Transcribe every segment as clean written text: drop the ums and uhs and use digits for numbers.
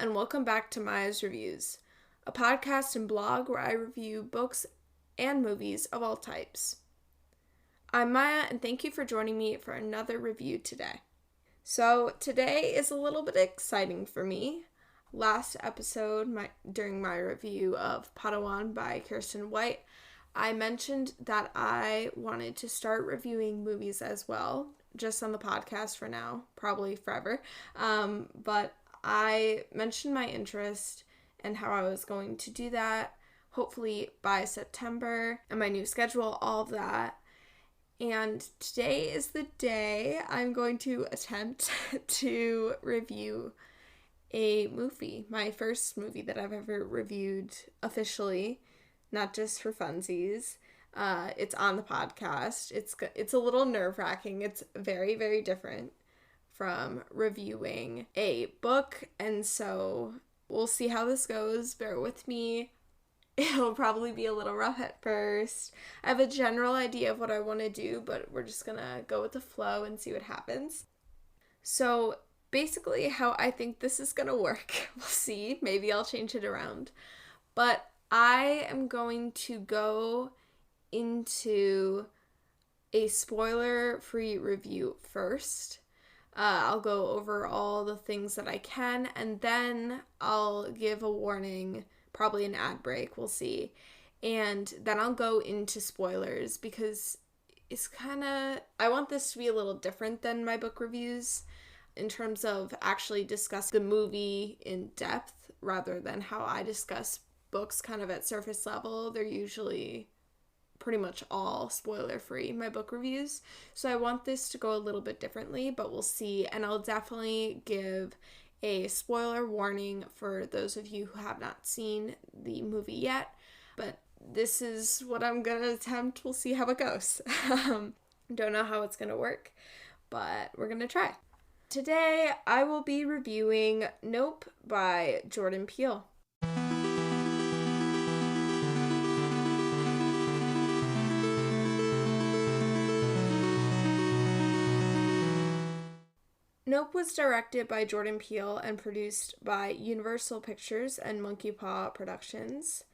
and welcome back to Maya's Reviews, a podcast and blog where I review books and movies of all types. I'm Maya, and thank you for joining me for another review today. So today is a little bit exciting for me. Last episode, during my review of Padawan by Kirsten White, I mentioned that I wanted to start reviewing movies as well, just on the podcast for now, probably forever. But I mentioned my interest and how I was going to do that, hopefully by September, and my new schedule, all of that. And today is the day I'm going to attempt to review a movie, my first movie that I've ever reviewed officially, not just for funsies. It's on the podcast. It's a little nerve-wracking. It's very, very different from reviewing a book, and so we'll see how this goes. Bear with me. It'll probably be a little rough at first. I have a general idea of what I want to do, but we're just gonna go with the flow and see what happens. So basically how I think this is gonna work, we'll see. Maybe I'll change it around. But I am going to go into a spoiler-free review first. I'll go over all the things that I can, and then I'll give a warning, probably an ad break, we'll see. And then I'll go into spoilers because it's I want this to be a little different than my book reviews in terms of actually discussing the movie in depth rather than how I discuss books kind of at surface level. They're usually pretty much all spoiler-free, my book reviews. So I want this to go a little bit differently, but we'll see. And I'll definitely give a spoiler warning for those of you who have not seen the movie yet. But this is what I'm going to attempt. We'll see how it goes. Don't know how it's going to work, but we're going to try. Today, I will be reviewing Nope by Jordan Peele. Nope was directed by Jordan Peele and produced by Universal Pictures and Monkeypaw Productions,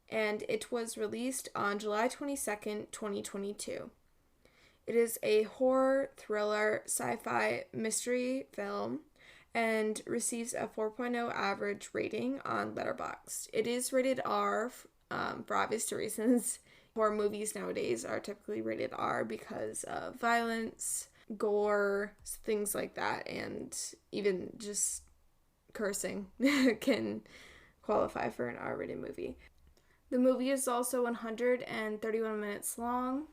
and it was released on July 22nd, 2022. It is a horror, thriller, sci-fi mystery film and receives a 4.0 average rating on Letterboxd. It is rated R for obvious reasons. Horror movies nowadays are typically rated R because of violence, gore, things like that, and even just cursing can qualify for an R-rated movie. The movie is also 131 minutes long.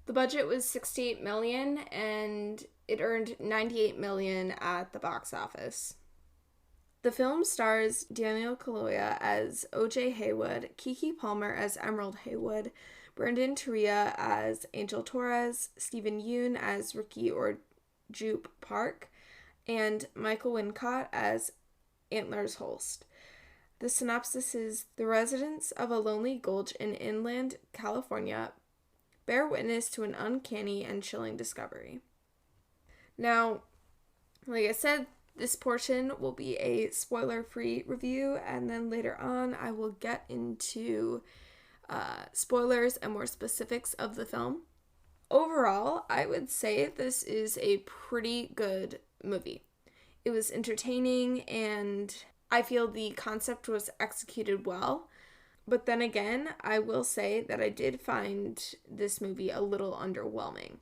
The budget was $68 million, and it earned $98 million at the box office. The film stars Daniel Kaluuya as O.J. Haywood, Keke Palmer as Emerald Haywood, Brendan Teria as Angel Torres, Stephen Yeun as Ricky or Jupe Park, and Michael Wincott as Antlers Holst. The synopsis is: the residents of a lonely gulch in inland California bear witness to an uncanny and chilling discovery. Now, like I said, this portion will be a spoiler-free review, and then later on I will get into spoilers and more specifics of the film. Overall, I would say this is a pretty good movie. It was entertaining, and I feel the concept was executed well. But then again, I will say that I did find this movie a little underwhelming.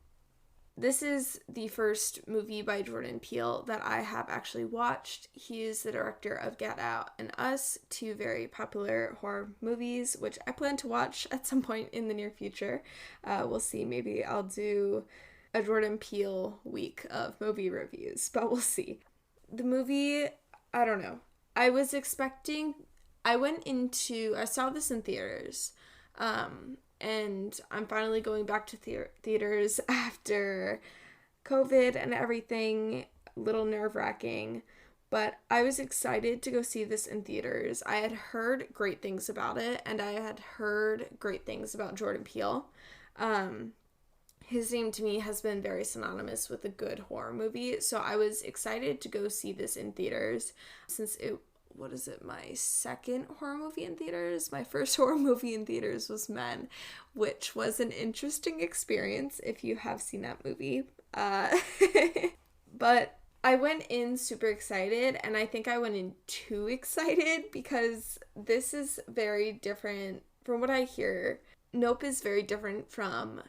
This is the first movie by Jordan Peele that I have actually watched. He is the director of Get Out and Us, two very popular horror movies, which I plan to watch at some point in the near future. We'll see. Maybe I'll do a Jordan Peele week of movie reviews, but we'll see. The movie, I don't know. I saw this in theaters, and I'm finally going back to theaters after COVID and everything, a little nerve-wracking, but I was excited to go see this in theaters. I had heard great things about it, and I had heard great things about Jordan Peele. His name to me has been very synonymous with a good horror movie, so I was excited to go see this in theaters since it my second horror movie in theaters. My first horror movie in theaters was Men, which was an interesting experience if you have seen that movie. But I went in super excited, and I think I went in too excited because this is very different from what I hear. Nope is very different from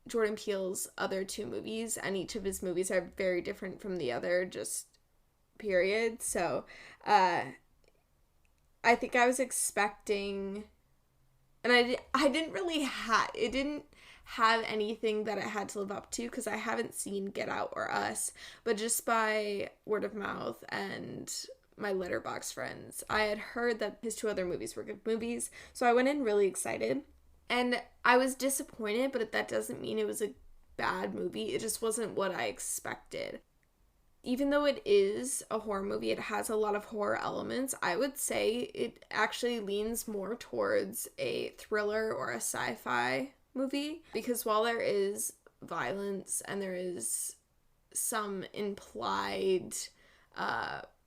Jordan Peele's other two movies, and each of his movies are very different from the other, just period. So, I think I was expecting, and I didn't really it didn't have anything that it had to live up to because I haven't seen Get Out or Us, but just by word of mouth and my Letterboxd friends, I had heard that his two other movies were good movies, so I went in really excited, and I was disappointed, but that doesn't mean it was a bad movie. It just wasn't what I expected. Even though it is a horror movie, it has a lot of horror elements. I would say it actually leans more towards a thriller or a sci-fi movie, because while there is violence and there is some implied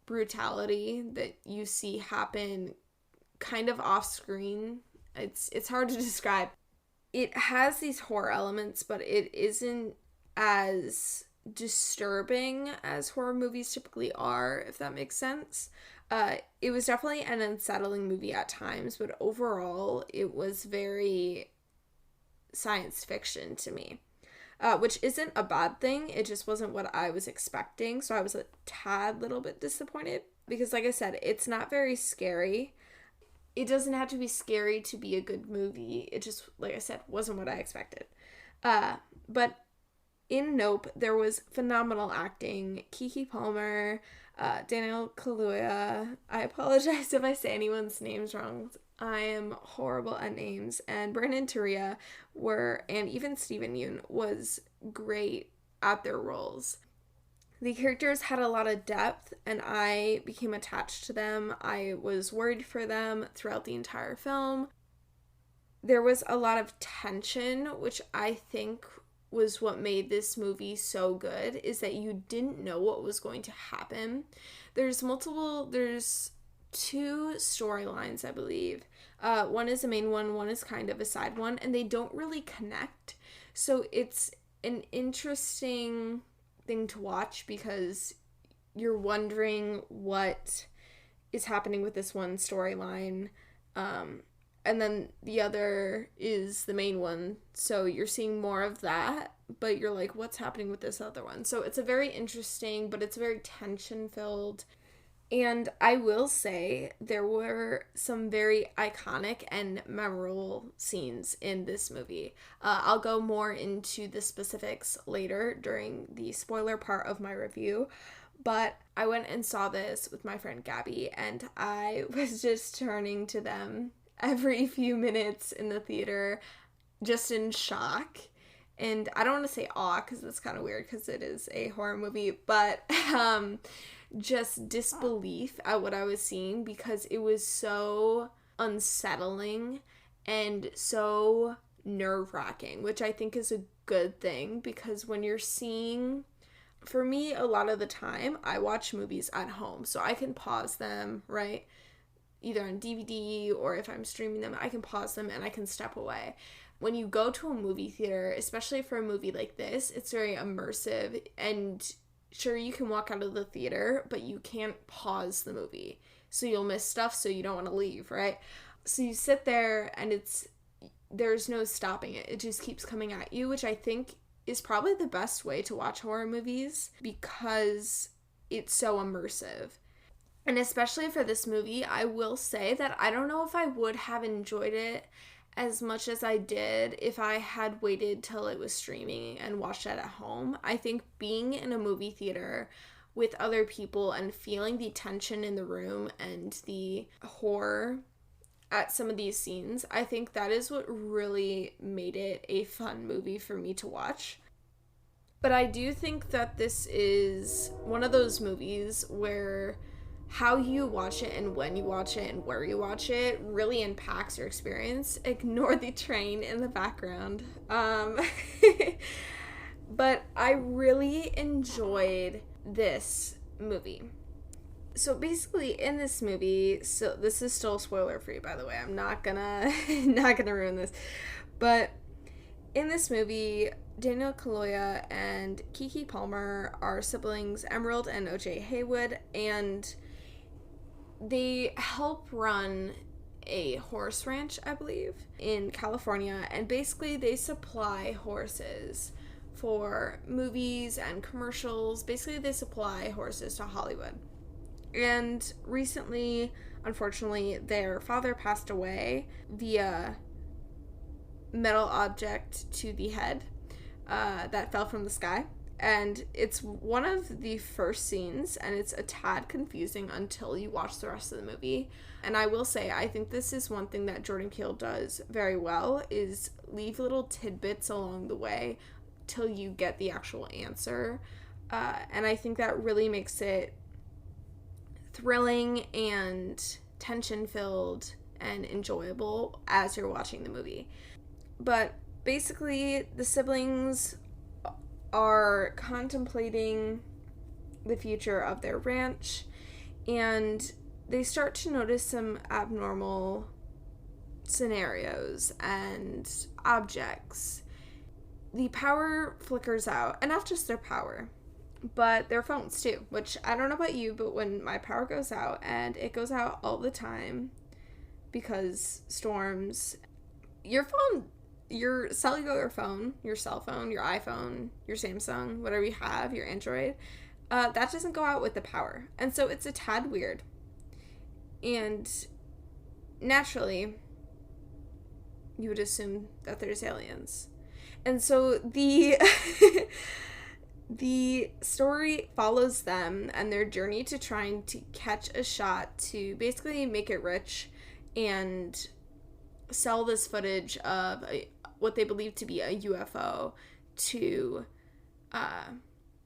brutality that you see happen kind of off screen, it's hard to describe. It has these horror elements, but it isn't as disturbing as horror movies typically are, if that makes sense. It was definitely an unsettling movie at times, but overall it was very science fiction to me, which isn't a bad thing. It just wasn't what I was expecting, so I was a tad little bit disappointed because, like I said, it's not very scary. It doesn't have to be scary to be a good movie. It just, like I said, wasn't what I expected. But in Nope, there was phenomenal acting. Keke Palmer, Daniel Kaluuya. I apologize if I say anyone's names wrong. I am horrible at names. And Brandon Teria and even Steven Yeun was great at their roles. The characters had a lot of depth, and I became attached to them. I was worried for them throughout the entire film. There was a lot of tension, which I think was what made this movie so good, is that you didn't know what was going to happen. There's two storylines, I believe. One is a main one is kind of a side one, and they don't really connect. So it's an interesting thing to watch because you're wondering what is happening with this one storyline. And then the other is the main one, so you're seeing more of that, but you're like, what's happening with this other one? So it's a very interesting, but it's very tension-filled. And I will say there were some very iconic and memorable scenes in this movie. I'll go more into the specifics later during the spoiler part of my review, but I went and saw this with my friend Gabby, and I was just turning to them every few minutes in the theater, just in shock. And I don't want to say awe, because that's kind of weird, because it is a horror movie, but just disbelief at what I was seeing, because it was so unsettling and so nerve-wracking, which I think is a good thing, because when you're seeing, for me, a lot of the time, I watch movies at home, so I can pause them, right? Either on DVD or if I'm streaming them, I can pause them and I can step away. When you go to a movie theater, especially for a movie like this, it's very immersive, and sure, you can walk out of the theater, but you can't pause the movie. So you'll miss stuff, so you don't want to leave, right? So you sit there and there's no stopping it. It just keeps coming at you, which I think is probably the best way to watch horror movies because it's so immersive. And especially for this movie, I will say that I don't know if I would have enjoyed it as much as I did if I had waited till it was streaming and watched it at home. I think being in a movie theater with other people and feeling the tension in the room and the horror at some of these scenes, I think that is what really made it a fun movie for me to watch. But I do think that this is one of those movies where how you watch it and when you watch it and where you watch it really impacts your experience. Ignore the train in the background. But I really enjoyed this movie. So basically in this movie, so this is still a spoiler for you, by the way. I'm not gonna not gonna ruin this. But in this movie, Daniel Kaluuya and Keke Palmer are siblings, Emerald and OJ Haywood, and they help run a horse ranch, I believe, in California, and basically they supply horses for movies and commercials. Basically, they supply horses to Hollywood. And recently, unfortunately, their father passed away via metal object to the head that fell from the sky. And it's one of the first scenes, and it's a tad confusing until you watch the rest of the movie. And I will say, I think this is one thing that Jordan Peele does very well, is leave little tidbits along the way till you get the actual answer. And I think that really makes it thrilling and tension-filled and enjoyable as you're watching the movie. But basically, the siblings are contemplating the future of their ranch, and they start to notice some abnormal scenarios and objects. The power flickers out, and not just their power, but their phones too, which I don't know about you, but when my power goes out, and it goes out all the time because storms, your phone, your cellular phone, your cell phone, your iPhone, your Samsung, whatever you have, your Android, that doesn't go out with the power. And so it's a tad weird. And naturally, you would assume that there's aliens. And so the the story follows them and their journey to trying to catch a shot to basically make it rich and sell this footage of what they believe to be a UFO to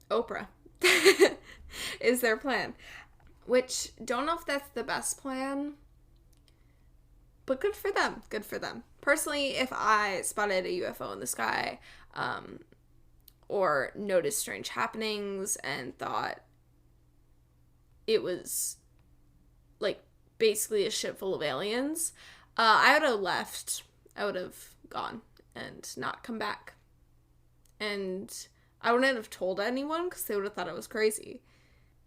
Oprah is their plan. Which, don't know if that's the best plan, but good for them. Good for them. Personally, if I spotted a UFO in the sky, or noticed strange happenings and thought it was, like, basically a ship full of aliens, I would have left. I would have gone and not come back. And I wouldn't have told anyone because they would have thought I was crazy.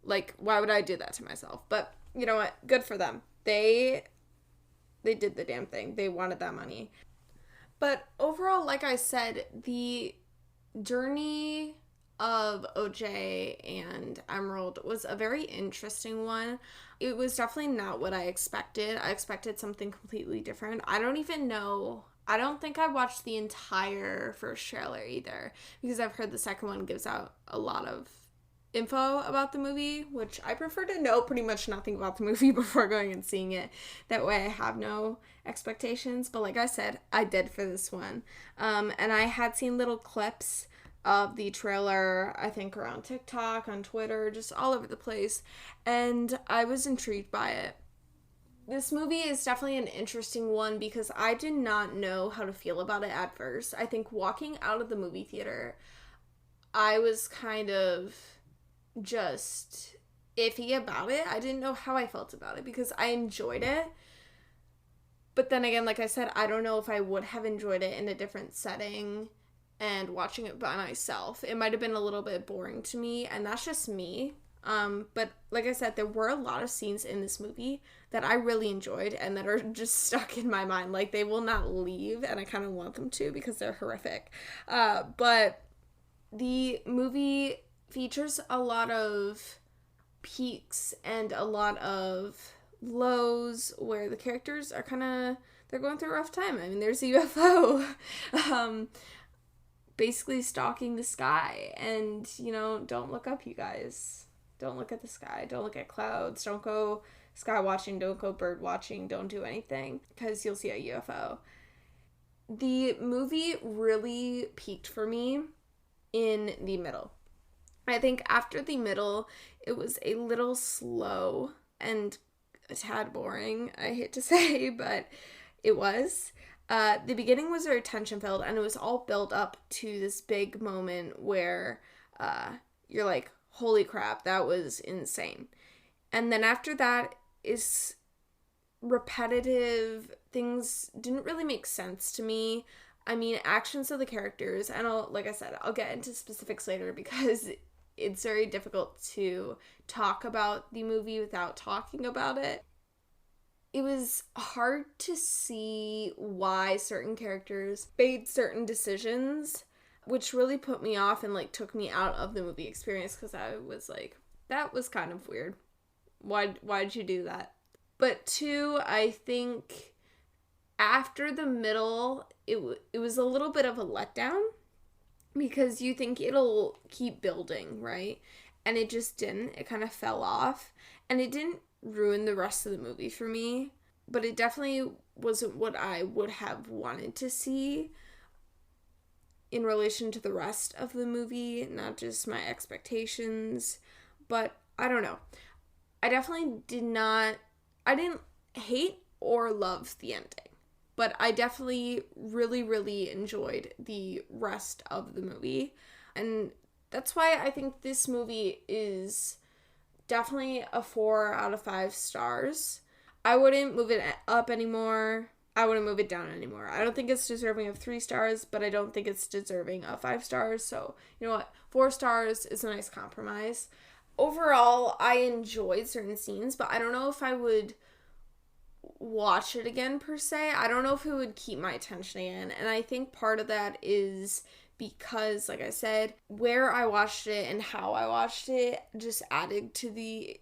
Like, why would I do that to myself? But you know what? Good for them. They did the damn thing. They wanted that money. But overall, like I said, the journey of OJ and Emerald was a very interesting one. It was definitely not what I expected. I expected something completely different. I don't even know. I don't think I watched the entire first trailer either, because I've heard the second one gives out a lot of info about the movie, which I prefer to know pretty much nothing about the movie before going and seeing it. That way I have no expectations. But like I said, I did for this one. And I had seen little clips of the trailer, I think around TikTok, on Twitter, just all over the place. And I was intrigued by it. This movie is definitely an interesting one because I did not know how to feel about it at first. I think walking out of the movie theater, I was kind of just iffy about it. I didn't know how I felt about it because I enjoyed it. But then again, like I said, I don't know if I would have enjoyed it in a different setting and watching it by myself. It might have been a little bit boring to me, and that's just me. But like I said, there were a lot of scenes in this movie that I really enjoyed and that are just stuck in my mind. Like, they will not leave, and I kind of want them to because they're horrific. But the movie features a lot of peaks and a lot of lows where the characters are they're going through a rough time. I mean, there's a UFO basically stalking the sky, and, you know, don't look up, you guys. Don't look at the sky. Don't look at clouds. Don't go sky watching. Don't go bird watching. Don't do anything because you'll see a UFO. The movie really peaked for me in the middle. I think after the middle, it was a little slow and a tad boring, I hate to say, but it was. The beginning was very tension-filled, and it was all built up to this big moment where you're like, holy crap, that was insane. And then after that is repetitive. Things didn't really make sense to me. I mean, actions of the characters, and like I said, I'll get into specifics later because it's very difficult to talk about the movie without talking about it. It was hard to see why certain characters made certain decisions, which really put me off and like took me out of the movie experience because I was like, that was kind of weird. Why'd you do that? But two, I think after the middle, it was a little bit of a letdown because you think it'll keep building, right? And it just didn't. It kind of fell off. And it didn't ruin the rest of the movie for me, but it definitely wasn't what I would have wanted to see in relation to the rest of the movie, not just my expectations. But I don't know. I didn't hate or love the ending, but I definitely really, really enjoyed the rest of the movie. And that's why I think this movie is definitely a 4 out of 5 stars. I wouldn't move it up anymore. I wouldn't move it down anymore. I don't think it's deserving of 3 stars, but I don't think it's deserving of 5 stars. So, you know what? 4 stars is a nice compromise. Overall, I enjoyed certain scenes, but I don't know if I would watch it again per se. I don't know if it would keep my attention again. And I think part of that is because, like I said, where I watched it and how I watched it just added to the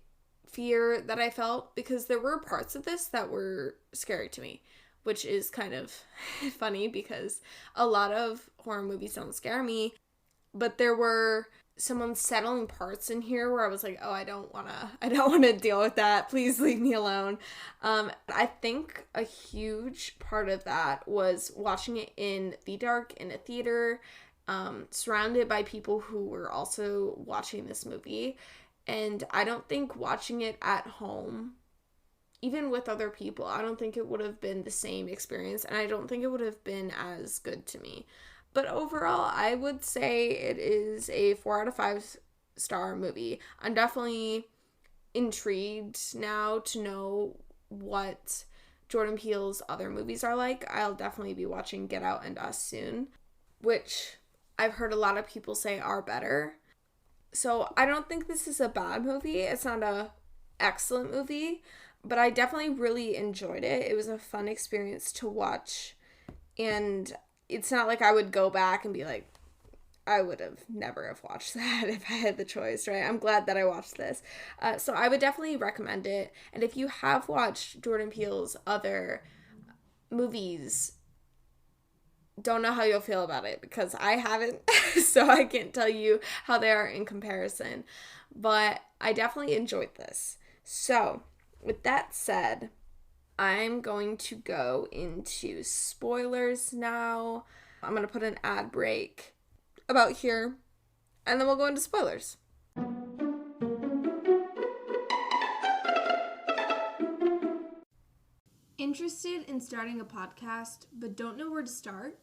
fear that I felt, because there were parts of this that were scary to me, which is kind of funny because a lot of horror movies don't scare me, but there were some unsettling parts in here where I was like, oh, I don't want to deal with that. Please leave me alone. I think a huge part of that was watching it in the dark in a theater, surrounded by people who were also watching this movie. And I don't think watching it at home, even with other people, I don't think it would have been the same experience, and I don't think it would have been as good to me. But overall, I would say it is a 4 out of 5 star movie. I'm definitely intrigued now to know what Jordan Peele's other movies are like. I'll definitely be watching Get Out and Us soon, which I've heard a lot of people say are better. So I don't think this is a bad movie. It's not an excellent movie, but I definitely really enjoyed it. It was a fun experience to watch, and it's not like I would go back and be like, I would have never have watched that if I had the choice, right? I'm glad that I watched this. So I would definitely recommend it. And if you have watched Jordan Peele's other movies, don't know how you'll feel about it because I haven't, so I can't tell you how they are in comparison. But I definitely enjoyed this. So with that said, I'm going to go into spoilers now. I'm going to put an ad break about here, and then we'll go into spoilers. Interested in starting a podcast but don't know where to start?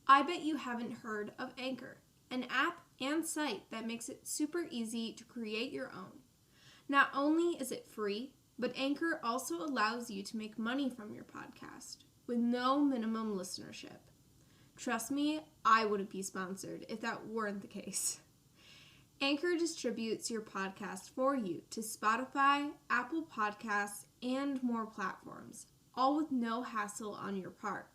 I bet you haven't heard of Anchor, an app and site that makes it super easy to create your own. Not only is it free, but Anchor also allows you to make money from your podcast with no minimum listenership. Trust me, I wouldn't be sponsored if that weren't the case. Anchor distributes your podcast for you to Spotify, Apple Podcasts, and more platforms, all with no hassle on your part.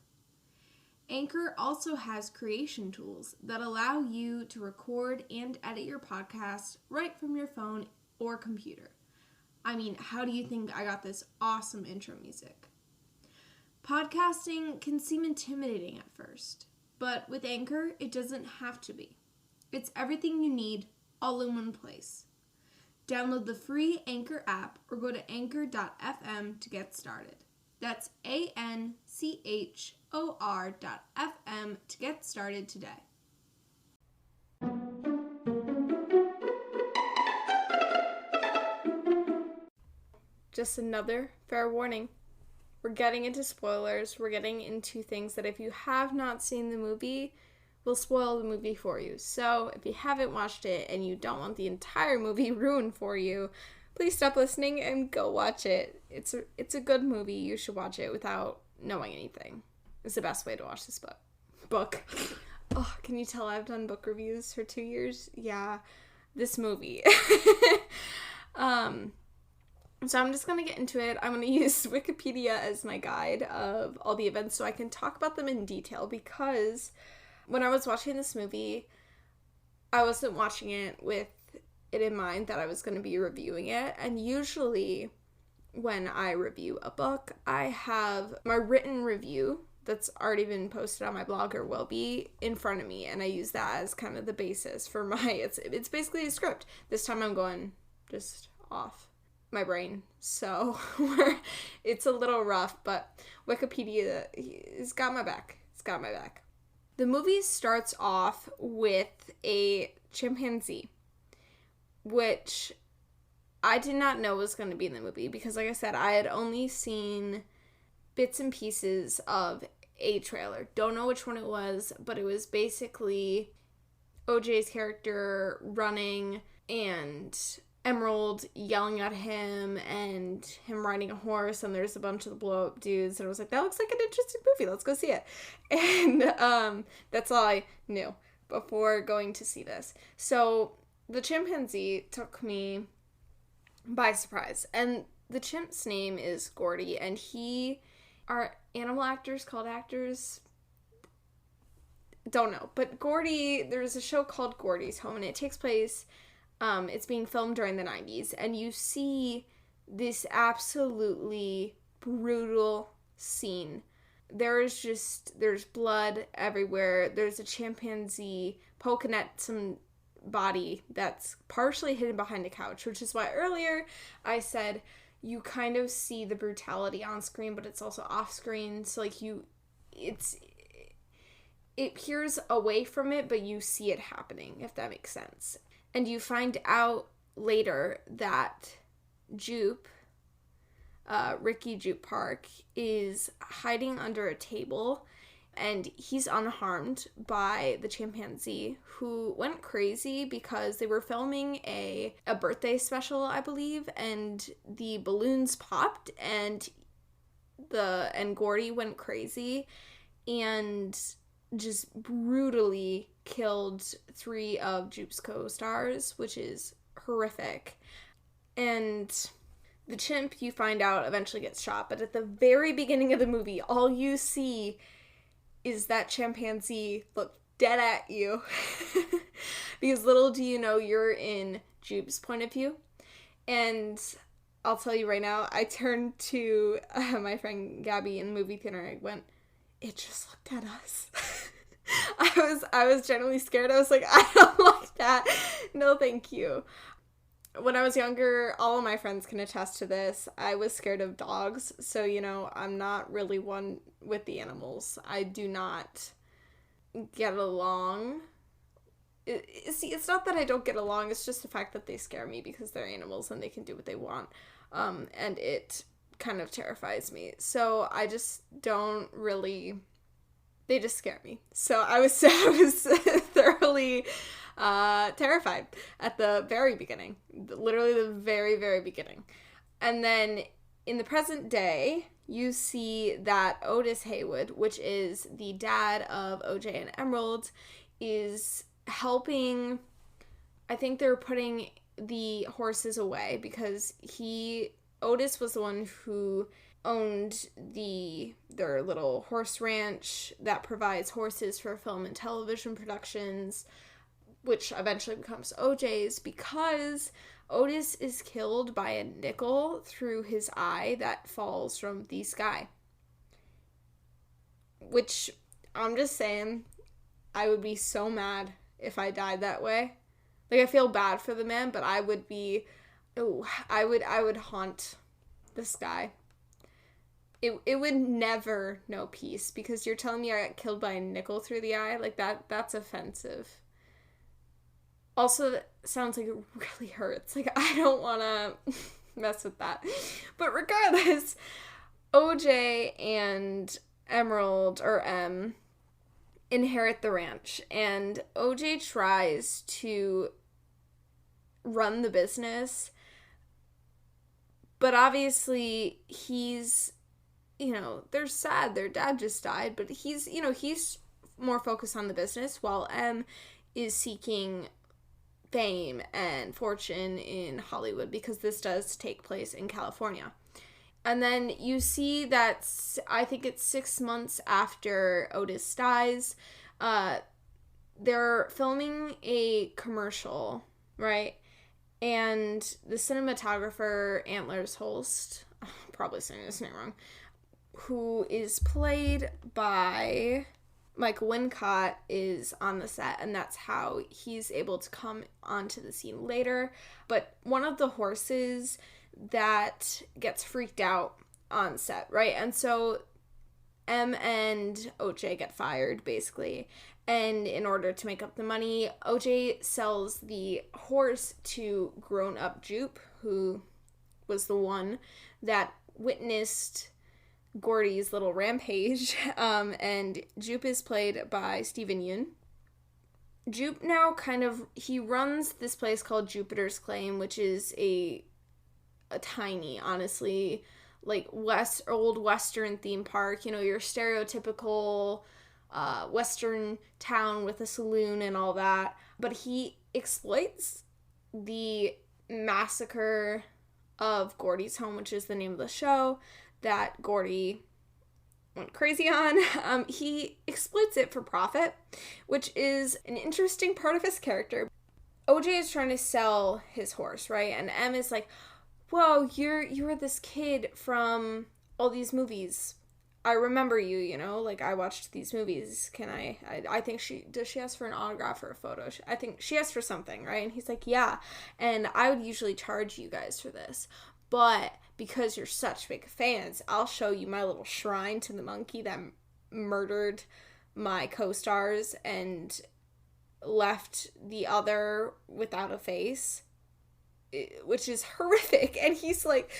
Anchor also has creation tools that allow you to record and edit your podcast right from your phone or computer. I mean, how do you think I got this awesome intro music? Podcasting can seem intimidating at first, but with Anchor, it doesn't have to be. It's everything you need all in one place. Download the free Anchor app or go to anchor.fm to get started. That's ANCHOR.FM to get started today. Just another fair warning. We're getting into spoilers. We're getting into things that if you have not seen the movie, will spoil the movie for you. So if you haven't watched it and you don't want the entire movie ruined for you, please stop listening and go watch it. It's a good movie. You should watch it without knowing anything. It's the best way to watch this book. Oh, can you tell I've done book reviews for 2 years? Yeah, this movie. So I'm just going to get into it. I'm going to use Wikipedia as my guide of all the events so I can talk about them in detail, because when I was watching this movie, I wasn't watching it with it in mind that I was going to be reviewing it. And usually when I review a book, I have my written review that's already been posted on my blog or will be in front of me, and I use that as kind of the basis for my, it's basically a script. This time I'm going just off my brain, so it's a little rough, but Wikipedia has got my back. It's got my back. The movie starts off with a chimpanzee, which I did not know was going to be in the movie, because like I said, I had only seen bits and pieces of a trailer. Don't know which one it was, but it was basically OJ's character running and Emerald yelling at him and him riding a horse, and there's a bunch of the blow up dudes, and I was like, that looks like an interesting movie, let's go see it. And that's all I knew before going to see this. So the chimpanzee took me by surprise, and the chimp's name is Gordy, and are animal actors called actors? Don't know, but Gordy, there's a show called Gordy's Home, and it takes place, it's being filmed during the 90s, and you see this absolutely brutal scene. There's blood everywhere. There's a chimpanzee poking at some body that's partially hidden behind a couch, which is why earlier I said you kind of see the brutality on screen, but it's also off screen, so like it peers away from it, but you see it happening, if that makes sense. And you find out later that Jupe, Ricky Jupe Park, is hiding under a table, and he's unharmed by the chimpanzee, who went crazy because they were filming a birthday special, I believe, and the balloons popped, and Gordy went crazy and just brutally killed 3 of Jupe's co-stars, which is horrific. And the chimp, you find out, eventually gets shot, but at the very beginning of the movie, all you see is that chimpanzee look dead at you. Because little do you know, you're in Jupe's point of view. And I'll tell you right now, I turned to my friend Gabby in the movie theater and I went, it just looked at us. I was genuinely scared. I was like, I don't like that. No, thank you. When I was younger, all of my friends can attest to this. I was scared of dogs. So, I'm not really one with the animals. I do not get along. It's not that I don't get along. It's just the fact that they scare me because they're animals and they can do what they want. And it kind of terrifies me. So I just don't really... They just scare me. So I was thoroughly terrified at the very beginning. Literally the very, very beginning. And then in the present day, you see that Otis Haywood, which is the dad of OJ and Emerald, is helping... I think they're putting the horses away because Otis was the one who owned their little horse ranch that provides horses for film and television productions, which eventually becomes OJ's, because Otis is killed by a nickel through his eye that falls from the sky. Which, I'm just saying, I would be so mad if I died that way. Like, I feel bad for the man, but I would be... I would haunt the sky. It would never know peace, because you're telling me I got killed by a nickel through the eye? Like, that's offensive. Also, that sounds like it really hurts. Like, I don't want to mess with that. But regardless, OJ and Emerald, or M, inherit the ranch, and OJ tries to run the business But obviously he's, they're sad their dad just died, but he's more focused on the business, while M is seeking fame and fortune in Hollywood, because this does take place in California. And then you see that, I think it's 6 months after Otis dies, they're filming a commercial, right? And the cinematographer, Antlers Holst, probably saying his name wrong, who is played by Michael Wincott, is on the set, and that's how he's able to come onto the scene later. But one of the horses that gets freaked out on set, right? And so M and OJ get fired, basically. And in order to make up the money, OJ sells the horse to grown-up Jupe, who was the one that witnessed Gordy's little rampage. And Jupe is played by Steven Yeun. Jupe now he runs this place called Jupiter's Claim, which is a tiny, honestly, like old Western theme park. Your stereotypical Western town with a saloon and all that. But he exploits the massacre of Gordy's home, which is the name of the show that Gordy went crazy on. He exploits it for profit, which is an interesting part of his character. OJ is trying to sell his horse, right? And M is like, whoa, you were this kid from all these movies. I remember you, like, I watched these movies. Can I think does she ask for an autograph or a photo? I think she asked for something, right? And he's like, yeah. And I would usually charge you guys for this. But because you're such big fans, I'll show you my little shrine to the monkey that murdered my co-stars and left the other without a face, which is horrific. And he's like,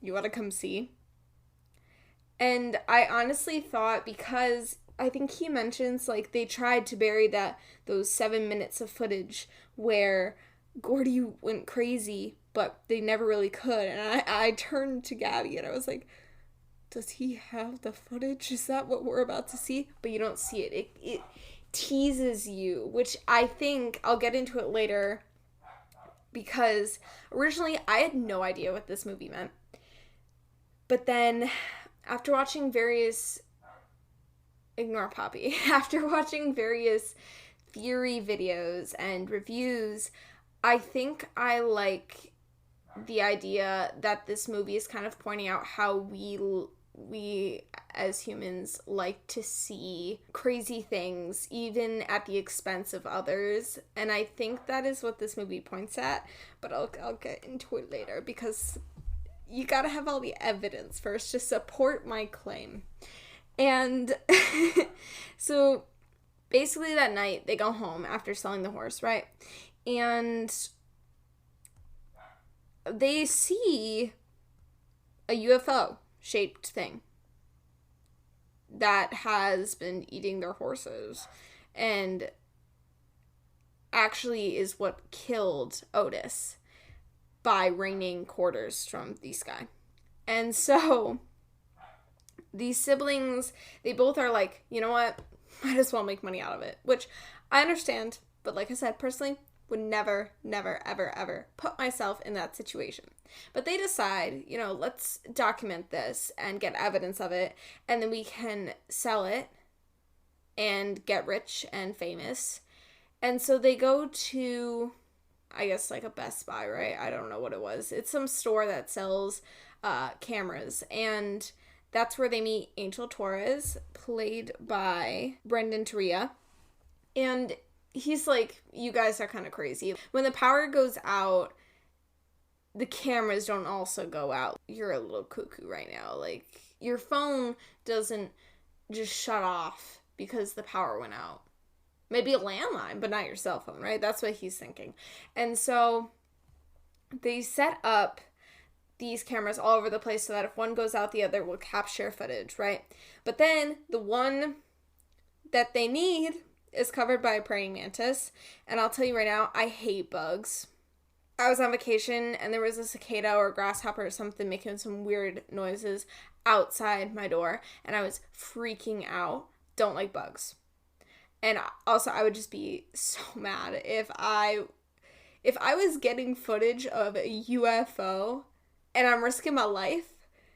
you want to come see? And I honestly thought, because I think he mentions, like, they tried to bury those 7 minutes of footage where Gordy went crazy, but they never really could. And I turned to Gabby and I was like, does he have the footage? Is that what we're about to see? But you don't see it. It teases you, which I think I'll get into it later, because originally I had no idea what this movie meant. But then after watching various after watching various theory videos and reviews, I think I like the idea that this movie is kind of pointing out how we as humans like to see crazy things, even at the expense of others. And I think that is what this movie points at, but I'll get into it later, because you gotta have all the evidence first to support my claim. And so basically that night they go home after selling the horse, right? And they see a UFO shaped thing that has been eating their horses, and actually is what killed Otis by raining quarters from the sky. And so these siblings, they both are like, you know what, might as well make money out of it, which I understand, but like I said, personally would never, ever, ever put myself in that situation. But they decide, let's document this and get evidence of it, and then we can sell it and get rich and famous. And so they go to, I guess, like a Best Buy, right? I don't know what it was. It's some store that sells cameras, and that's where they meet Angel Torres, played by Brendan Teria. And he's like, you guys are kind of crazy. When the power goes out, the cameras don't also go out. You're a little cuckoo right now. Like, your phone doesn't just shut off because the power went out. Maybe a landline, but not your cell phone, right? That's what he's thinking. And so they set up these cameras all over the place so that if one goes out, the other will capture footage, right? But then the one that they need is covered by a praying mantis. And I'll tell you right now, I hate bugs. I was on vacation and there was a cicada or a grasshopper or something making some weird noises outside my door, and I was freaking out. Don't like bugs. And also, I would just be so mad if I was getting footage of a UFO and I'm risking my life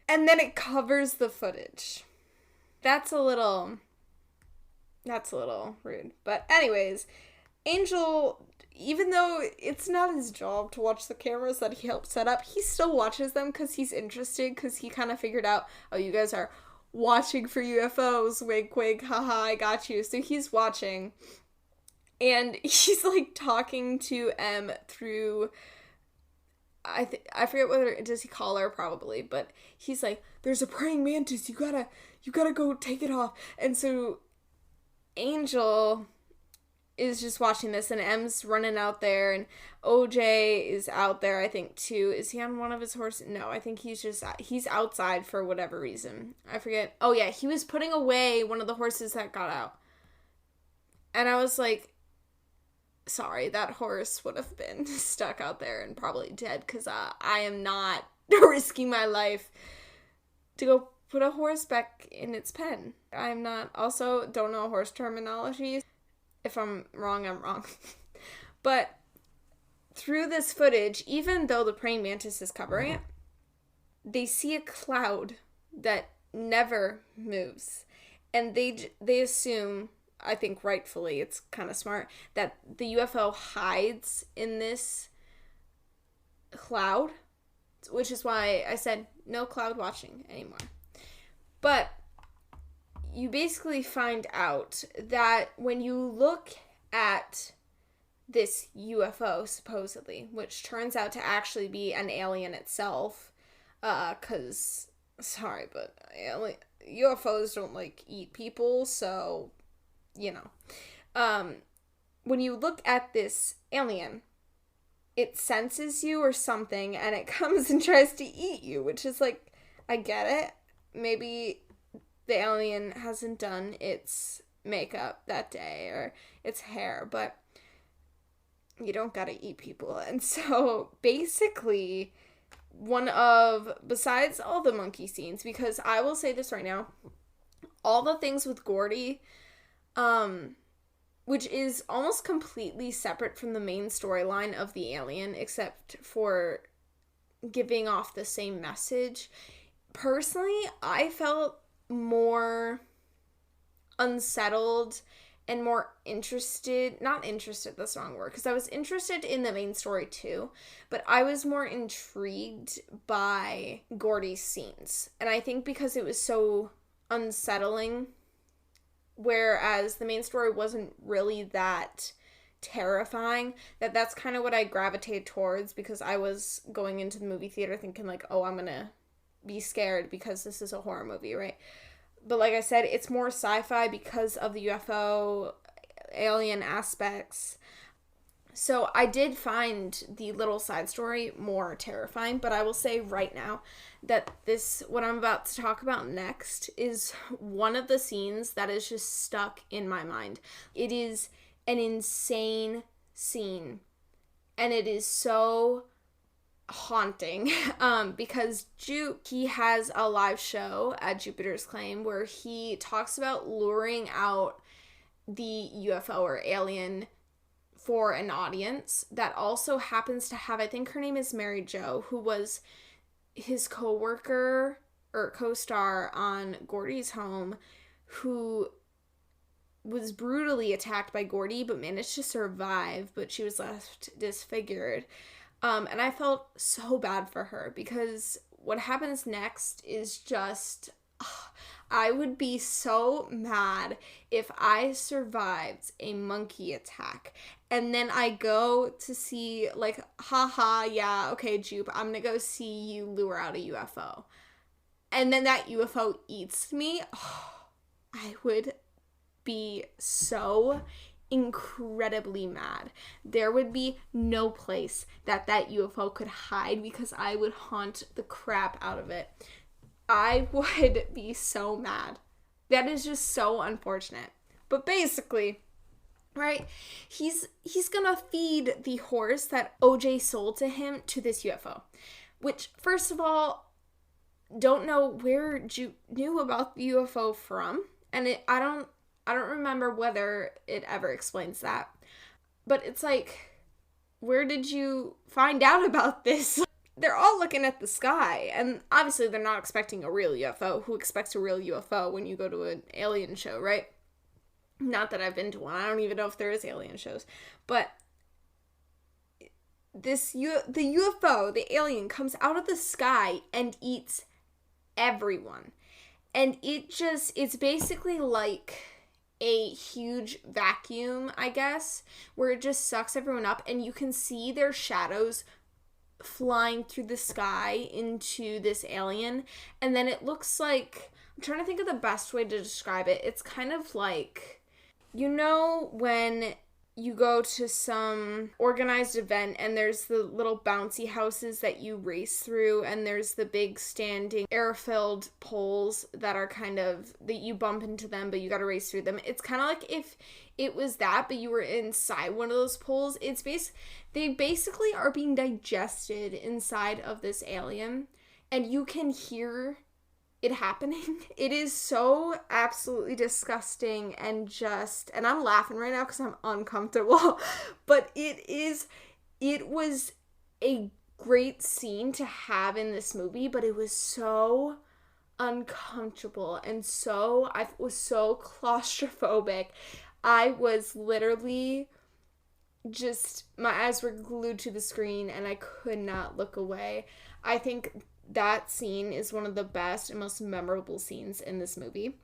and then it covers the footage. That's a little rude. But anyways, Angel, even though it's not his job to watch the cameras that he helped set up, he still watches them because he's interested, because he kind of figured out, oh, you guys are watching for UFOs, wink wink, haha, I got you. So he's watching, and he's like talking to M through, I forget whether, does he call her? Probably, but he's like, there's a praying mantis, you gotta go take it off. And so Angel is just watching this, and M's running out there, and OJ is out there, I think, too. Is he on one of his horses? No, I think he's outside for whatever reason. I forget. Oh, yeah, he was putting away one of the horses that got out. And I was like, sorry, that horse would have been stuck out there and probably dead, because I am not risking my life to go put a horse back in its pen. I'm not, also don't know horse terminology. If I'm wrong, I'm wrong. But through this footage, even though the praying mantis is covering it, they see a cloud that never moves. And they assume, I think rightfully, it's kind of smart, that the UFO hides in this cloud, which is why I said no cloud watching anymore. But you basically find out that when you look at this UFO, supposedly, which turns out to actually be an alien itself, because, sorry, but UFOs don't, like, eat people, so, you know. When you look at this alien, it senses you or something, and it comes and tries to eat you, which is, like, I get it. Maybe the alien hasn't done its makeup that day or its hair, but you don't gotta eat people. And so basically, besides all the monkey scenes, because I will say this right now, all the things with Gordy, which is almost completely separate from the main storyline of the alien, except for giving off the same message. Personally, I felt more unsettled and more interested, not interested, that's the wrong word, because I was interested in the main story too, but I was more intrigued by Gordy's scenes. And I think because it was so unsettling, whereas the main story wasn't really that terrifying, that's kind of what I gravitated towards, because I was going into the movie theater thinking like, oh, I'm gonna be scared because this is a horror movie, right? But like I said, it's more sci-fi because of the UFO alien aspects. So I did find the little side story more terrifying, but I will say right now that what I'm about to talk about next is one of the scenes that is just stuck in my mind. It is an insane scene, and it is so haunting, because Juke, he has a live show at Jupiter's Claim where he talks about luring out the UFO or alien for an audience that also happens to have, I think her name is Mary Jo, who was his co-worker or co-star on Gordy's Home, who was brutally attacked by Gordy but managed to survive, but she was left disfigured. And I felt so bad for her, because what happens next is just, I would be so mad if I survived a monkey attack. And then I go to see, like, haha, yeah, okay, Jupe, I'm gonna go see you lure out a UFO. And then that UFO eats me. I would be so incredibly mad. There would be no place that UFO could hide, because I would haunt the crap out of it. I would be so mad. That is just so unfortunate. But basically, right? He's gonna feed the horse that OJ sold to him to this UFO, which, first of all, don't know where Jupe knew about the UFO from, and I don't remember whether it ever explains that. But it's like, where did you find out about this? They're all looking at the sky, and obviously they're not expecting a real UFO. Who expects a real UFO when you go to an alien show, right? Not that I've been to one. I don't even know if there is alien shows. But the UFO, the alien, comes out of the sky and eats everyone. And it's basically like a huge vacuum, I guess, where it just sucks everyone up, and you can see their shadows flying through the sky into this alien. And then it looks like, I'm trying to think of the best way to describe it. It's kind of like, when you go to some organized event and there's the little bouncy houses that you race through, and there's the big standing air-filled poles that are that you bump into them, but you gotta race through them. It's kind of like if it was that, but you were inside one of those poles. They basically are being digested inside of this alien, and you can hear it happening. It is so absolutely disgusting, and I'm laughing right now because I'm uncomfortable, but it was a great scene to have in this movie, but it was so uncomfortable, and I was so claustrophobic. I was literally my eyes were glued to the screen and I could not look away. I think that scene is one of the best and most memorable scenes in this movie,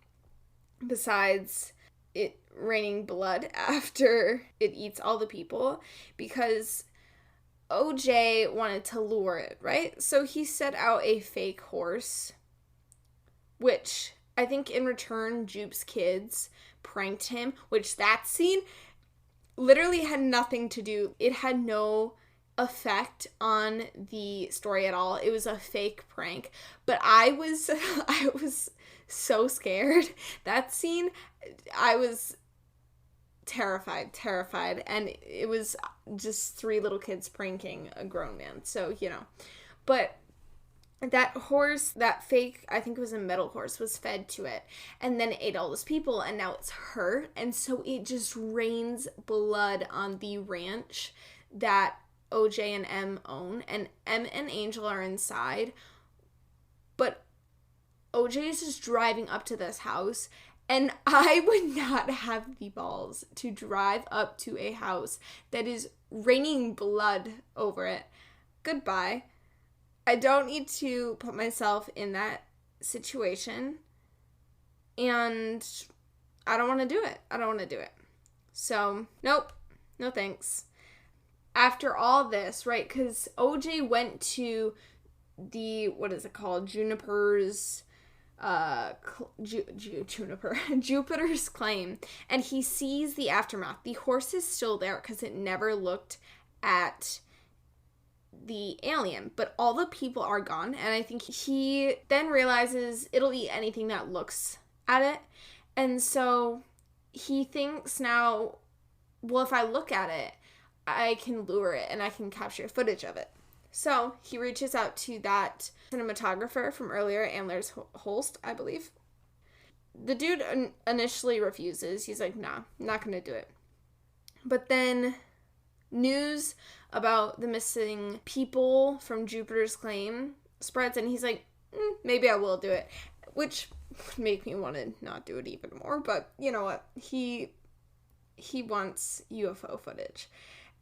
besides it raining blood after it eats all the people, because OJ wanted to lure it, right? So he set out a fake horse, which I think in return Jupe's kids pranked him, which that scene literally had nothing to do. It had no effect on the story at all. It was a fake prank, but I was so scared. That scene, I was terrified, and it was just 3 little kids pranking a grown man, so but that horse, that fake, I think it was a metal horse, was fed to it, and then it ate all those people, and now it's hurt, and so it just rains blood on the ranch that OJ and M own, and M and Angel are inside, but OJ is just driving up to this house, and I would not have the balls to drive up to a house that is raining blood over it. Goodbye. I don't need to put myself in that situation, and I don't want to do it. So, nope, no thanks. After all this, right, because OJ went to the, what is it called, Jupiter's claim, and he sees the aftermath. The horse is still there because it never looked at the alien, but all the people are gone, and I think he then realizes it'll eat anything that looks at it, and so he thinks now, well, if I look at it, I can lure it and I can capture footage of it. So he reaches out to that cinematographer from earlier, Anders Holst, I believe. The dude initially refuses. He's like, nah, I'm not gonna do it. But then news about the missing people from Jupiter's claim spreads, and he's like, maybe I will do it, which would make me want to not do it even more, but you know what, he wants UFO footage.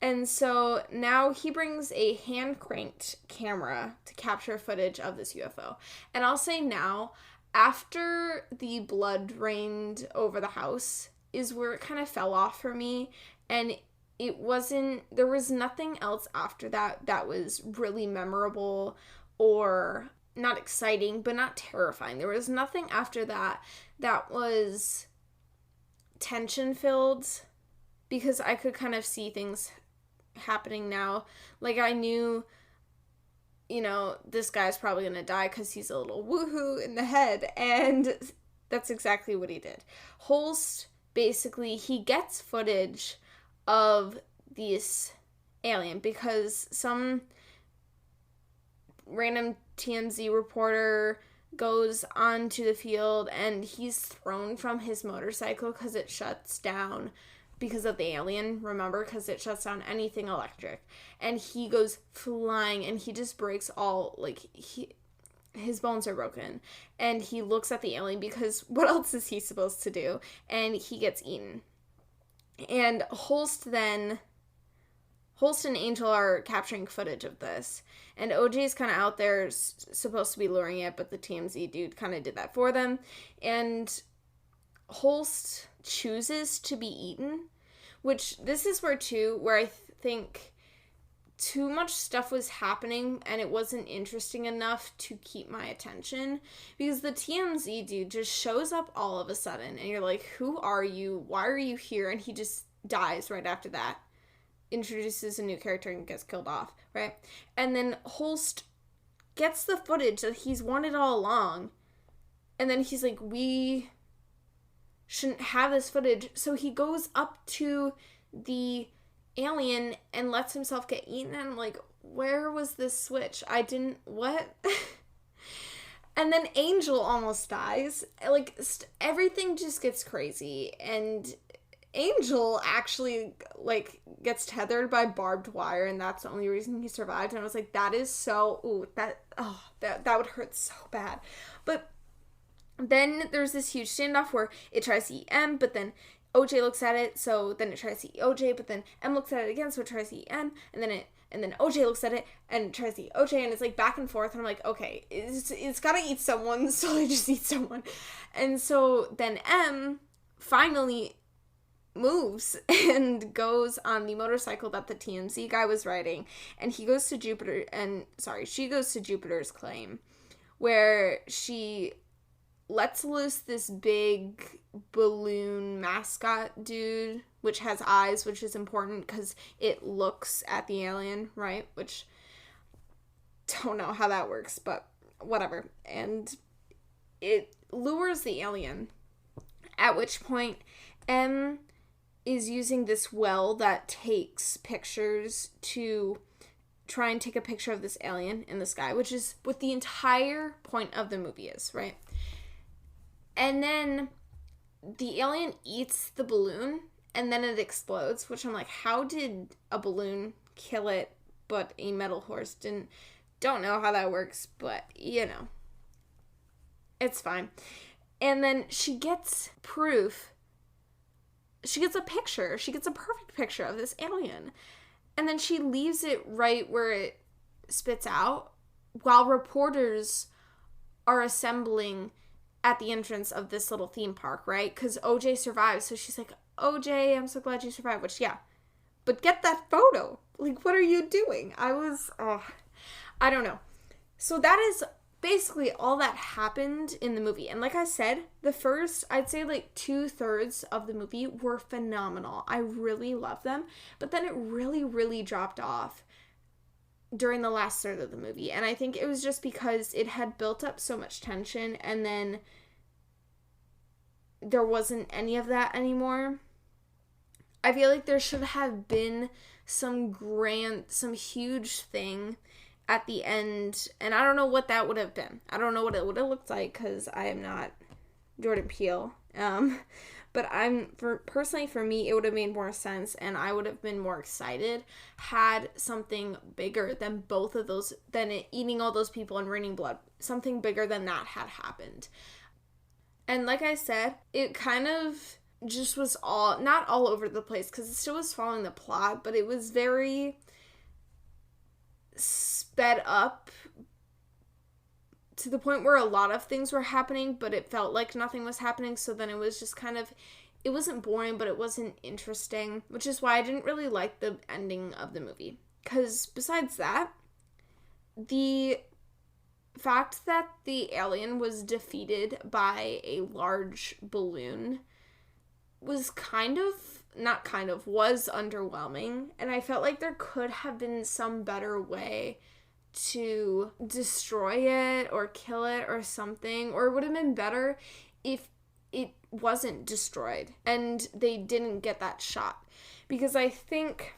And so now he brings a hand-cranked camera to capture footage of this UFO. And I'll say now, after the blood rained over the house is where it kind of fell off for me, and there was nothing else after that was really memorable or not exciting, but not terrifying. There was nothing after that was tension-filled, because I could kind of see things happening now. Like, I knew, this guy's probably gonna die because he's a little woohoo in the head, and that's exactly what he did. Holst basically he gets footage of this alien because some random TMZ reporter goes onto the field and he's thrown from his motorcycle because it shuts down because of the alien, remember, because it shuts down anything electric, and he goes flying and he just breaks all, like, his bones are broken, and he looks at the alien because what else is he supposed to do, and he gets eaten. And Holst and Angel are capturing footage of this, and OJ's kind of out there supposed to be luring it, but the TMZ dude kind of did that for them, and Holst chooses to be eaten, which this is where I think too much stuff was happening and it wasn't interesting enough to keep my attention, because the TMZ dude just shows up all of a sudden and you're like, who are you? Why are you here? And he just dies right after that. Introduces a new character and gets killed off, right? And then Holst gets the footage that he's wanted all along, and then he's like, we shouldn't have this footage, so he goes up to the alien and lets himself get eaten, and I'm like, where was this switch? What? And then Angel almost dies. Like, everything just gets crazy, and Angel actually, like, gets tethered by barbed wire, and that's the only reason he survived, and I was like, that is so, that would hurt so bad. But then there's this huge standoff where it tries to eat M, but then OJ looks at it, so then it tries to eat OJ, but then M looks at it again, so it tries to eat M, and then OJ looks at it and tries to eat OJ, and it's like back and forth, and I'm like, okay, it's gotta eat someone, so I just eat someone. And so then M finally moves and goes on the motorcycle that the TMZ guy was riding, and she goes to Jupiter's claim, where she lets loose this big balloon mascot dude, which has eyes, which is important because it looks at the alien, right? Which, don't know how that works, but whatever. And it lures the alien, at which point M is using this well that takes pictures to try and take a picture of this alien in the sky, which is what the entire point of the movie is, right? And then the alien eats the balloon, and then it explodes, which I'm like, how did a balloon kill it, but a metal horse didn't? Don't know how that works, but, it's fine. And then she gets proof. She gets a picture. She gets a perfect picture of this alien. And then she leaves it right where it spits out, while reporters are assembling at the entrance of this little theme park, right? Because OJ survives, so she's like, OJ, I'm so glad you survived, which, yeah. But get that photo. Like, what are you doing? I don't know. So that is basically all that happened in the movie. And like I said, the first, I'd say like 2/3 of the movie were phenomenal. I really loved them. But then it really, really dropped off during the last third of the movie, and I think it was just because it had built up so much tension, and then there wasn't any of that anymore. I feel like there should have been some huge thing at the end, and I don't know what that would have been. I don't know what it would have looked like, because I am not Jordan Peele. But personally, for me, it would have made more sense, and I would have been more excited had something bigger than both of those, than it eating all those people and raining blood. Something bigger than that had happened. And like I said, it kind of just was not all over the place, because it still was following the plot, but it was very sped up to the point where a lot of things were happening, but it felt like nothing was happening, so then it was just kind of, it wasn't boring, but it wasn't interesting, which is why I didn't really like the ending of the movie. Because besides that, the fact that the alien was defeated by a large balloon was was underwhelming, and I felt like there could have been some better way to destroy it or kill it or something, or it would have been better if it wasn't destroyed and they didn't get that shot. Because I think,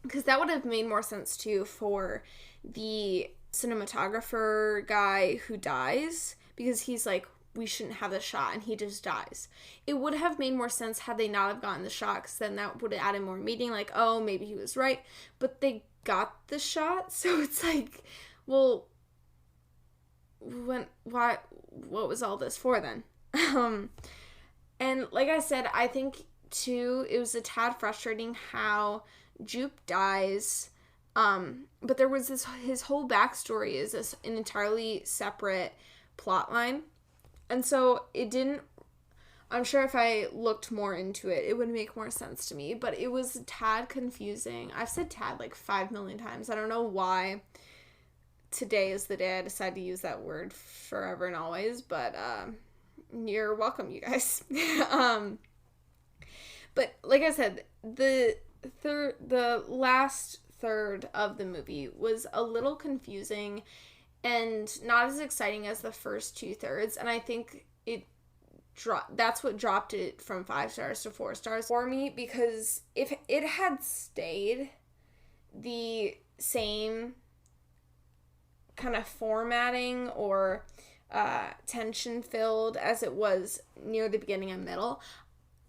because that would have made more sense too for the cinematographer guy who dies, because he's like, we shouldn't have the shot, and he just dies. It would have made more sense had they not have gotten the shot, because then that would have added more meaning, like, oh, maybe he was right. But they got the shot, so it's like, well, what was all this for then? And like I said, I think too, it was a tad frustrating how Jupe dies, but there was his whole backstory is an entirely separate plot line. And so it didn't, I'm sure if I looked more into it, it would make more sense to me. But it was a tad confusing. I've said tad like 5 million times. I don't know why today is the day I decided to use that word forever and always. But you're welcome, you guys. But like I said, the last third of the movie was a little confusing and not as exciting as the first 2/3, and I think that's what dropped it from 5 stars to 4 stars for me, because if it had stayed the same kind of formatting or tension filled as it was near the beginning and middle,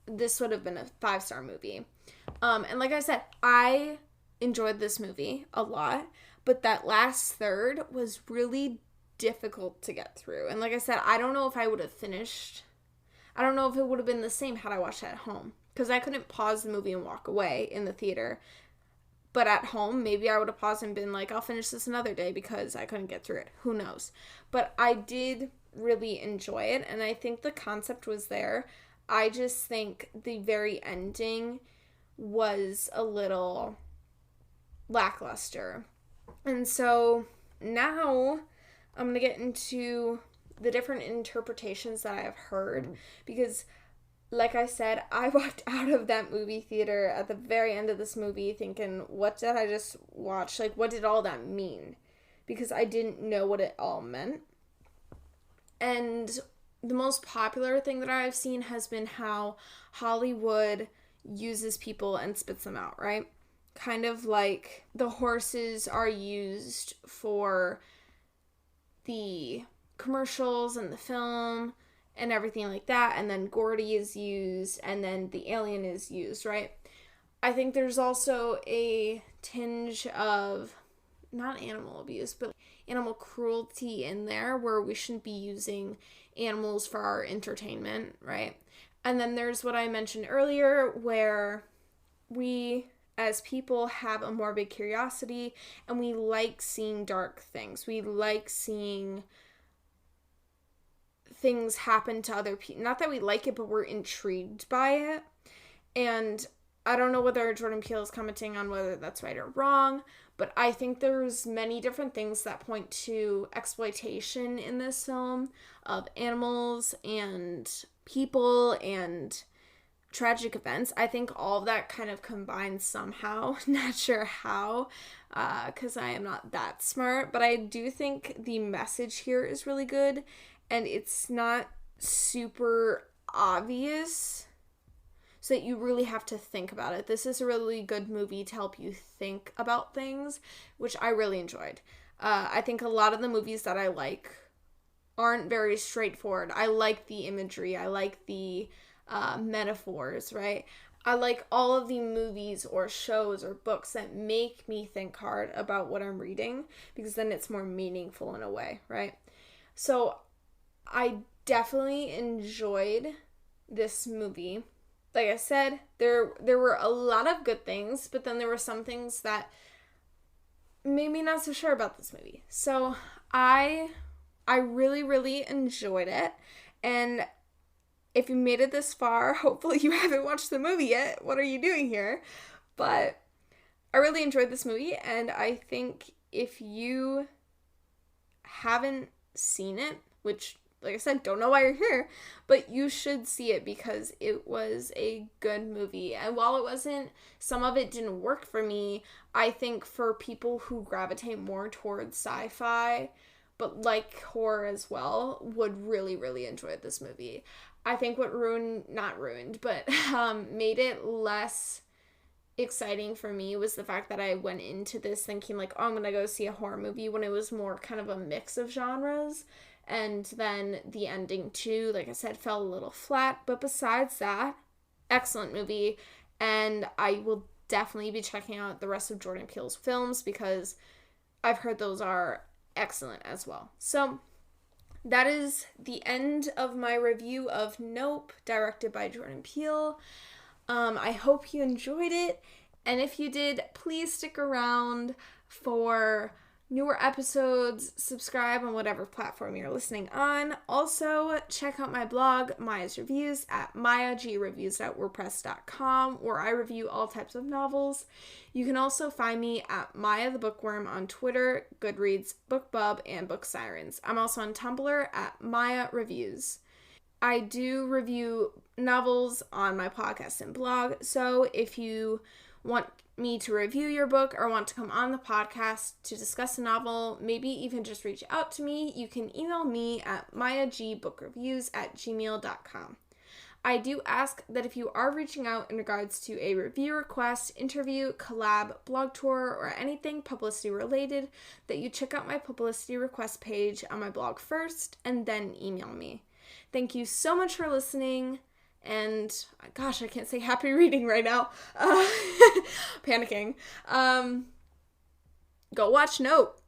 this would have been a 5-star movie. And like I said, I enjoyed this movie a lot, but that last third was really difficult to get through. And like I said, I don't know if I would have finished. I don't know if it would have been the same had I watched it at home, because I couldn't pause the movie and walk away in the theater. But at home, maybe I would have paused and been like, I'll finish this another day because I couldn't get through it. Who knows? But I did really enjoy it, and I think the concept was there. I just think the very ending was a little lackluster. And so now I'm going to get into the different interpretations that I have heard, because like I said, I walked out of that movie theater at the very end of this movie thinking, what did I just watch? Like, what did all that mean? Because I didn't know what it all meant. And the most popular thing that I've seen has been how Hollywood uses people and spits them out, right? Kind of like the horses are used for the commercials and the film and everything like that, and then Gordy is used, and then the alien is used, right? I think there's also a tinge of, not animal abuse, but animal cruelty in there, where we shouldn't be using animals for our entertainment, right? And then there's what I mentioned earlier, where we as people have a morbid curiosity, and we like seeing dark things. We like seeing things happen to other people. Not that we like it, but we're intrigued by it. And I don't know whether Jordan Peele is commenting on whether that's right or wrong, but I think there's many different things that point to exploitation in this film of animals and people and tragic events. I think all of that kind of combines somehow. Not sure how, because I am not that smart, but I do think the message here is really good, and it's not super obvious, so that you really have to think about it. This is a really good movie to help you think about things, which I really enjoyed. I think a lot of the movies that I like aren't very straightforward. I like the imagery. I like the metaphors, right? I like all of the movies or shows or books that make me think hard about what I'm reading, because then it's more meaningful in a way, right? So I definitely enjoyed this movie. Like I said, there were a lot of good things, but then there were some things that made me not so sure about this movie. So I really, really enjoyed it. And if you made it this far, hopefully you haven't watched the movie yet. What are you doing here? But I really enjoyed this movie, and I think if you haven't seen it, which, like I said, don't know why you're here, but you should see it, because it was a good movie. And while it wasn't, some of it didn't work for me, I think for people who gravitate more towards sci-fi, but like horror as well, would really, really enjoy this movie. I think what made it less exciting for me was the fact that I went into this thinking like, oh, I'm gonna go see a horror movie, when it was more kind of a mix of genres. And then the ending too, like I said, fell a little flat. But besides that, excellent movie. And I will definitely be checking out the rest of Jordan Peele's films because I've heard those are excellent as well. So that is the end of my review of Nope, directed by Jordan Peele. I hope you enjoyed it. And if you did, please stick around for newer episodes. Subscribe on whatever platform you're listening on. Also, check out my blog, Maya's Reviews, at mayagreviews.wordpress.com, where I review all types of novels. You can also find me at Maya the Bookworm on Twitter, Goodreads, BookBub, and Book Sirens. I'm also on Tumblr at Maya Reviews. I do review novels on my podcast and blog, so if you want me to review your book or want to come on the podcast to discuss a novel, maybe even just reach out to me, you can email me at mayagbookrareviews@gmail.com. I do ask that if you are reaching out in regards to a review request, interview, collab, blog tour, or anything publicity related, that you check out my publicity request page on my blog first and then email me. Thank you so much for listening. And gosh, I can't say happy reading right now. Panicking. Go watch Nope.